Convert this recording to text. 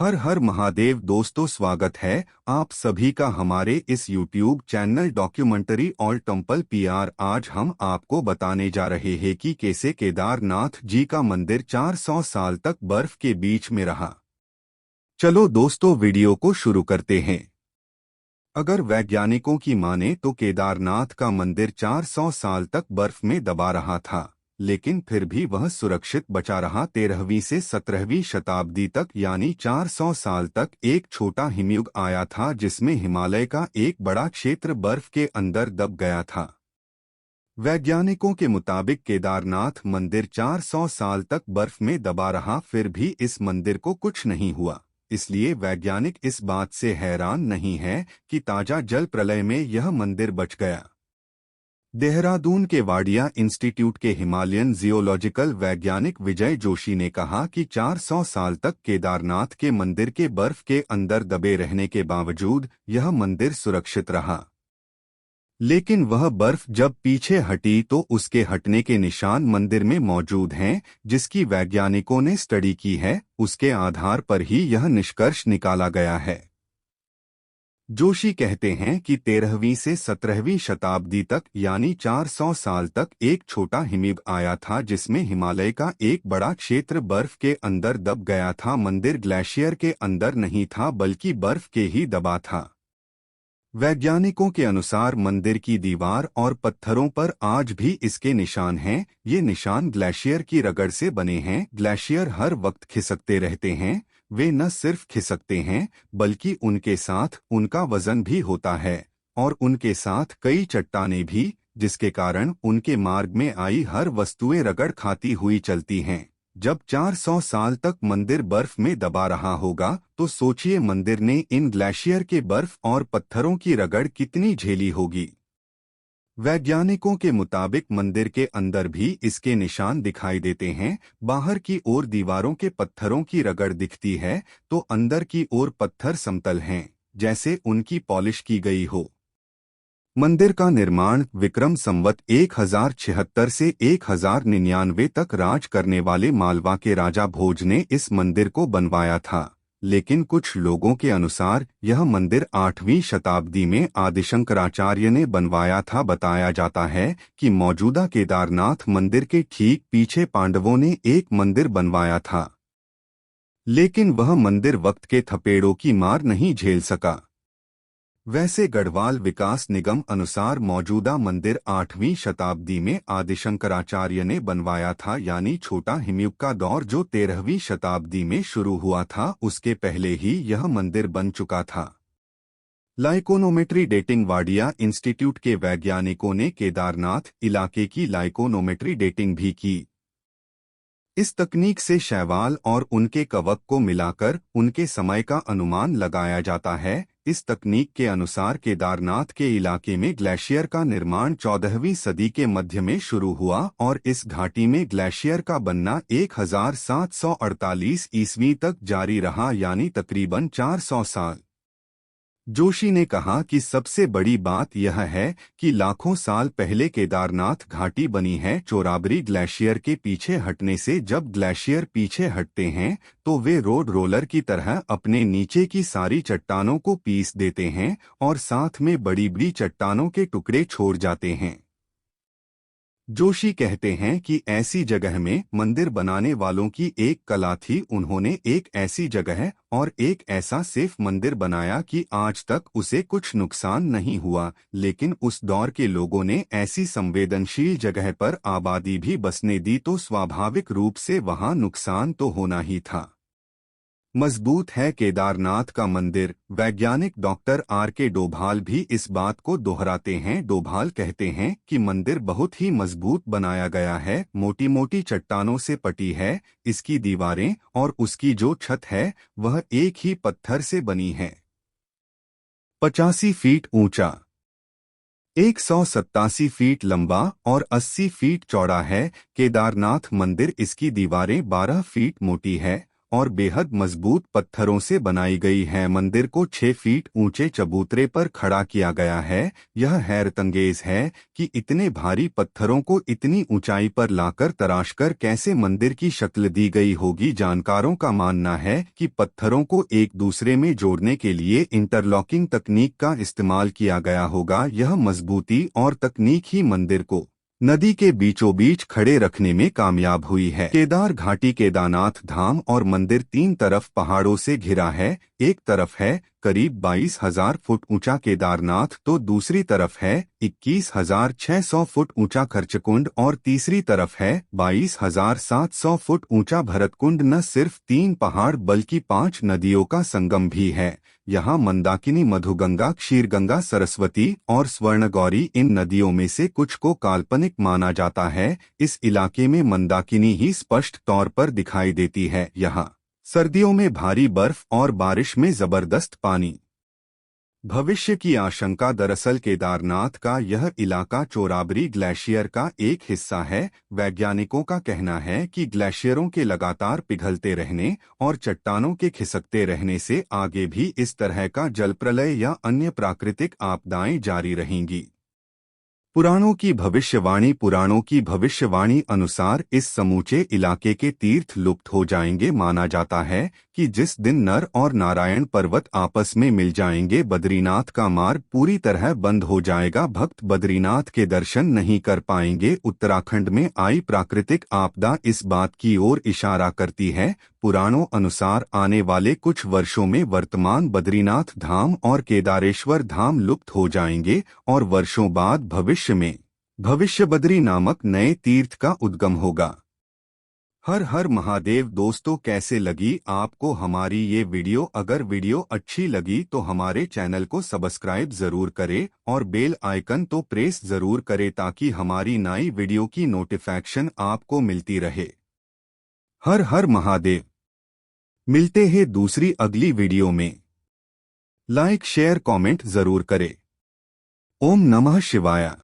हर हर महादेव दोस्तों, स्वागत है आप सभी का हमारे इस YouTube channel documentary all temple PR. आज हम आपको बताने जा रहे हैं कि कैसे केदारनाथ जी का मंदिर 400 साल तक बर्फ के बीच में रहा। चलो दोस्तों, वीडियो को शुरू करते हैं। अगर वैज्ञानिकों की माने तो केदारनाथ का मंदिर 400 साल तक बर्फ में दबा रहा था, लेकिन फिर भी वह सुरक्षित बचा रहा। 13वीं से 17वीं शताब्दी तक यानी 400 साल तक एक छोटा हिमयुग आया था जिसमें हिमालय का एक बड़ा क्षेत्र बर्फ के अंदर दब गया था। वैज्ञानिकों के मुताबिक केदारनाथ मंदिर 400 साल तक बर्फ में दबा रहा, फिर भी इस मंदिर को कुछ नहीं हुआ। इसलिए वैज्ञानिक इस बात से हैरान नहीं है कि ताजा जल प्रलय में यह मंदिर बच गया। देहरादून के वाडिया इंस्टीट्यूट के हिमालयन जियोलॉजिकल वैज्ञानिक विजय जोशी ने कहा कि 400 साल तक केदारनाथ के मंदिर के बर्फ के अंदर दबे रहने के बावजूद यह मंदिर सुरक्षित रहा। लेकिन वह बर्फ जब पीछे हटी तो उसके हटने के निशान मंदिर में मौजूद हैं, जिसकी वैज्ञानिकों ने स्टडी की है। उसके आधार पर ही यह निष्कर्ष निकाला गया है। जोशी कहते हैं कि 13वीं से 17वीं शताब्दी तक यानी 400 साल तक एक छोटा हिमयुग आया था जिसमें हिमालय का एक बड़ा क्षेत्र बर्फ के अंदर दब गया था। मंदिर ग्लेशियर के अंदर नहीं था बल्कि बर्फ के ही दबा था। वैज्ञानिकों के अनुसार मंदिर की दीवार और पत्थरों पर आज भी इसके निशान हैं। ये निशान ग्लेशियर की रगड़ से बने हैं। ग्लेशियर हर वक्त खिसकते रहते हैं। वे न सिर्फ खिसकते हैं बल्कि उनके साथ उनका वजन भी होता है और उनके साथ कई चट्टानें भी, जिसके कारण उनके मार्ग में आई हर वस्तुएं रगड़ खाती हुई चलती हैं। जब 400 साल तक मंदिर बर्फ में दबा रहा होगा तो सोचिए मंदिर ने इन ग्लेशियर के बर्फ और पत्थरों की रगड़ कितनी झेली होगी। वैज्ञानिकों के मुताबिक मंदिर के अंदर भी इसके निशान दिखाई देते हैं। बाहर की ओर दीवारों के पत्थरों की रगड़ दिखती है तो अंदर की ओर पत्थर समतल हैं, जैसे उनकी पॉलिश की गई हो। मंदिर का निर्माण विक्रम संवत 1076 से 1099 तक राज करने वाले मालवा के राजा भोज ने इस मंदिर को बनवाया था, लेकिन कुछ लोगों के अनुसार यह मंदिर 8वीं शताब्दी में आदिशंकराचार्य ने बनवाया था। बताया जाता है कि मौजूदा केदारनाथ मंदिर के ठीक पीछे पांडवों ने एक मंदिर बनवाया था, लेकिन वह मंदिर वक्त के थपेड़ों की मार नहीं झेल सका। वैसे गढ़वाल विकास निगम अनुसार मौजूदा मंदिर 8वीं शताब्दी में आदिशंकराचार्य ने बनवाया था, यानी छोटा हिमयुग का दौर जो 13वीं शताब्दी में शुरू हुआ था उसके पहले ही यह मंदिर बन चुका था। लाइकोनोमेट्री डेटिंग वाडिया इंस्टीट्यूट के वैज्ञानिकों ने केदारनाथ इलाके की लाइकोनोमेट्री डेटिंग भी की। इस तकनीक से शैवाल और उनके कवक को मिलाकर उनके समय का अनुमान लगाया जाता है। इस तकनीक के अनुसार केदारनाथ के इलाके में ग्लेशियर का निर्माण 14वीं सदी के मध्य में शुरू हुआ और इस घाटी में ग्लेशियर का बनना 1748 ईस्वी तक जारी रहा, यानी तकरीबन 400 साल। जोशी ने कहा कि सबसे बड़ी बात यह है कि लाखों साल पहले केदारनाथ घाटी बनी है। चोराबरी ग्लेशियर के पीछे हटने से जब ग्लेशियर पीछे हटते हैं तो वे रोड रोलर की तरह अपने नीचे की सारी चट्टानों को पीस देते हैं और साथ में बड़ी बड़ी चट्टानों के टुकड़े छोड़ जाते हैं। जोशी कहते हैं कि ऐसी जगह में मंदिर बनाने वालों की एक कला थी। उन्होंने एक ऐसी जगह और एक ऐसा सेफ मंदिर बनाया कि आज तक उसे कुछ नुकसान नहीं हुआ, लेकिन उस दौर के लोगों ने ऐसी संवेदनशील जगह पर आबादी भी बसने दी तो स्वाभाविक रूप से वहां नुकसान तो होना ही था। मजबूत है केदारनाथ का मंदिर। वैज्ञानिक डॉक्टर R.K. डोभाल भी इस बात को दोहराते हैं। डोभाल कहते हैं कि मंदिर बहुत ही मजबूत बनाया गया है, मोटी मोटी चट्टानों से पटी है। इसकी दीवारें और उसकी जो छत है वह एक ही पत्थर से बनी है। 85 फीट ऊंचा, 187 फीट लंबा और 80 फीट चौड़ा है। केदारनाथ मंदिर, इसकी दीवारें 12 फीट मोटी है और बेहद मजबूत पत्थरों से बनाई गई है। मंदिर को 6 फीट ऊंचे चबूतरे पर खड़ा किया गया है। यह हैरतंगेज है कि इतने भारी पत्थरों को इतनी ऊंचाई पर लाकर तराशकर कैसे मंदिर की शक्ल दी गई होगी। जानकारों का मानना है कि पत्थरों को एक दूसरे में जोड़ने के लिए इंटरलॉकिंग तकनीक का इस्तेमाल किया गया होगा। यह मजबूती और तकनीक ही मंदिर को नदी के बीचों बीच खड़े रखने में कामयाब हुई है। केदार घाटी केदारनाथ धाम और मंदिर 3 तरफ पहाड़ों से घिरा है। एक तरफ है करीब 22,000 फुट ऊंचा केदारनाथ तो दूसरी तरफ है 21,600 फुट ऊंचा खर्चकुंड और तीसरी तरफ है 22,700 फुट ऊंचा भरतकुंड। न सिर्फ 3 पहाड़ बल्कि 5 नदियों का संगम भी है। यहाँ मंदाकिनी, मधुगंगा, क्षीरगंगा, सरस्वती और स्वर्णगौरी इन नदियों में से कुछ को काल्पनिक माना जाता है। इस इलाके में मंदाकिनी ही स्पष्ट तौर पर दिखाई देती है। यहाँ सर्दियों में भारी बर्फ और बारिश में जबरदस्त पानी। भविष्य की आशंका। दरअसल केदारनाथ का यह इलाका चोराबरी ग्लेशियर का एक हिस्सा है। वैज्ञानिकों का कहना है कि ग्लेशियरों के लगातार पिघलते रहने और चट्टानों के खिसकते रहने से आगे भी इस तरह का जलप्रलय या अन्य प्राकृतिक आपदाएं जारी रहेंगी। पुराणों की भविष्यवाणी अनुसार इस समूचे इलाके के तीर्थ लुप्त हो जाएंगे। माना जाता है कि जिस दिन नर और नारायण पर्वत आपस में मिल जाएंगे, बद्रीनाथ का मार्ग पूरी तरह बंद हो जाएगा। भक्त बद्रीनाथ के दर्शन नहीं कर पाएंगे। उत्तराखंड में आई प्राकृतिक आपदा इस बात की ओर इशारा करती है। पुराणों अनुसार आने वाले कुछ वर्षों में वर्तमान बद्रीनाथ धाम और केदारेश्वर धाम लुप्त हो जाएंगे और वर्षों बाद भविष्य में भविष्य बद्री नामक नए तीर्थ का उद्गम होगा। हर हर महादेव। दोस्तों, कैसे लगी आपको हमारी ये वीडियो? अगर वीडियो अच्छी लगी तो हमारे चैनल को सब्सक्राइब जरूर करें और बेल आइकन तो प्रेस जरूर करें ताकि हमारी नई वीडियो की नोटिफिकेशन आपको मिलती रहे। हर हर महादेव। मिलते हैं दूसरी अगली वीडियो में। लाइक शेयर कमेंट जरूर करें। ओम नमः शिवाय।